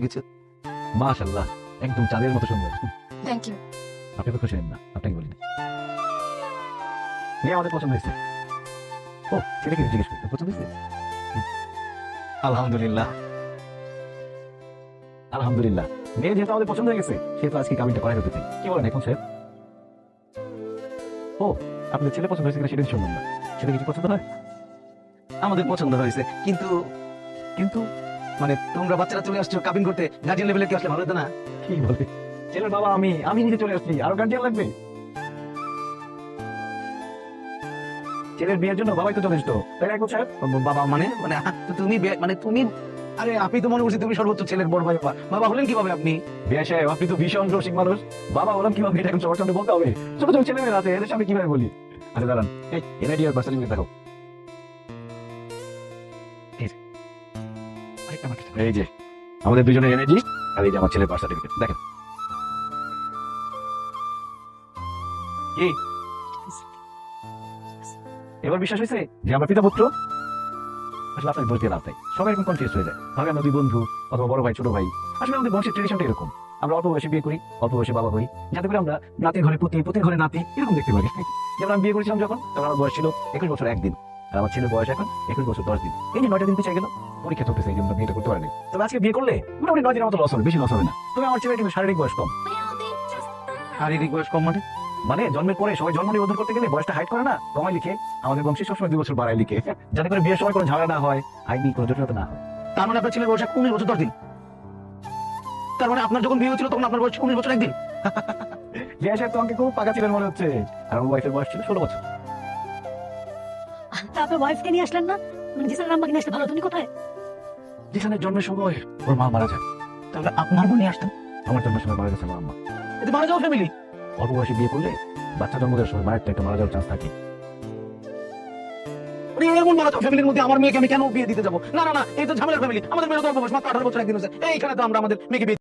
কিছু মাশাআল্লাহ, একদম চাঁদের মতো সুন্দর। Thank you. আপনি তো খুশি হন না, আপনাকে বলি না। মেয়ে আমাদের পছন্দ হয়েছে। ও, ছেলেকে জিজ্ঞেস করি, পছন্দ হয়েছে? আলহামদুলিল্লাহ, আলহামদুলিল্লাহ। মেয়ে যেহেতু আমাদের পছন্দ হয়ে গেছে, সেহেতু আজকে কাবিনটা করাই হতে চাই। কি বলেন এখন সাহেব? ও, আপনাদের ছেলে পছন্দ হয়েছে কিনা সেটা শুনলাম না। ছেলে কিছু পছন্দ হয়? আমাদের পছন্দ হয়েছে, কিন্তু কিন্তু মানে তোমরা বাচ্চারা চলে আসছো কাবিন করতে, গার্জিয়ান লেভেলে কি আসলে ভালো হতো না? কি বলে? ছেলের বাবা আমি নিজে চলে আসছি, আরো গার্জিয়ান লাগবে? ছেলের বিয়ের জন্য বাবাই তো যথেষ্ট, তাই না এখন সাহেব? বাবা মানে মানে তো তুমি মানে তুমি, আরে আপনি তো মনে করছি তুমি সর্বোচ্চ ছেলের বড় ভাই, বাবা হলেন কিভাবে আপনি? বিয়ে সাহেব, আপনি তো ভীষণ রসিক মানুষ। বাবা বললাম কিভাবে, এটা এখন সবার সামনে বলতে হবে? ছোট ছোট ছেলে মেয়েরা আছে, এদের সামনে কিভাবে বলি? আচ্ছা দাঁড়ান, এই এনআইডি আর বার্থ সার্টিফিকেট দেখো। এই যে আমাদের দুজনের এনআইডি, আর এই যে আমার ছেলের বার্থ সার্টিফিকেট দেখেন। কি এবার বিশ্বাস হয়েছে যে আমরা পিতা পুত্র? আসলে আপনার বলতে লাভ নাই, সবাই এরকম কনফিউজ হয়ে যায়, ভাবে আমরা দুই বন্ধু অথবা বড় ভাই ছোট ভাই। আসলে আমাদের বংশের ট্রেডিশনটা এরকম, আমরা অল্প বয়সে বিয়ে করি, অল্প বয়সে বাবা হই, যাতে করে আমরা নাতির ঘরে পুতি, পুতির ঘরে নাতি এরকম দেখতে পারি। যেমন আমি বিয়ে করেছিলাম যখন, তখন আমার বয়স ছিল 21 বছর 1 দিন, আর আমার ছেলের বয়স এখন 21 বছর 10 দিন। এই যে 9টা দিন পিছিয়ে গেল, পরীক্ষা চলতেছে, এই জন্য বিয়েটা করতে পারিনি। তবে আজকে বিয়ে করলে মোটামুটি 9 দিনের মতো লস হবে, বেশি লস হবে না। তবে আমার ছেলের কিন্তু শারীরিক বয়স কম। শারীরিক বয়স কম মানে? মানে জন্মের পরে সবাই জন্ম নিবন্ধন করতে গেলে বয়সটা হাইড করে না, কমায় লিখে। আমাদের বংশে সবসময় 2 বছর বাড়ায় লিখে, যাতে করে বিয়ের সময় কোনো ঝামেলা না হয়, আইনি কোনো জটিলতা না হয়। তার মানে আপনার ছেলের বয়স 19 বছর 10 দিন। তার মানে আপনার যখন বিয়ে হয়েছিল তখন আপনার বয়স 19 বছর 1 দিন। বিয়ে সাহেব তো আমাকে খুব পাকা ছিলেন মনে হচ্ছে, আর আমার ওয়াইফের বয়স ছিল 16 বছর। তা আপনার ওয়াইফকে নিয়ে আসলেন না? মানে জিসানের আম্মাকে নিয়ে আসলে ভালো, তুমি কোথায়? জিসানের জন্মের সময় ওর মা মারা যায়। তাহলে আপনার বোন নিয়ে আসতেন। আমার জন্মের সময় মারা গেছে আমার আম্মা। এতে মারা যাওয়া ফ্যামিলি। অল্প বয়সে বিয়ে করলে বাচ্চা জন্ম দেওয়ার সময় মায়ের তো একটা মারা যাওয়ার চান্স থাকে। এমন মারা যাওয়া ফ্যামিলির মধ্যে আমার মেয়েকে আমি কেন বিয়ে দিতে যাবো? না না না, এই তো ঝামেলার ফ্যামিলি। আমাদের মেয়ে তো অল্প বয়স, মাত্র 18 বছর 1 দিন হয়েছে। এইখানে তো আমরা আমাদের মেয়েকে বিয়ে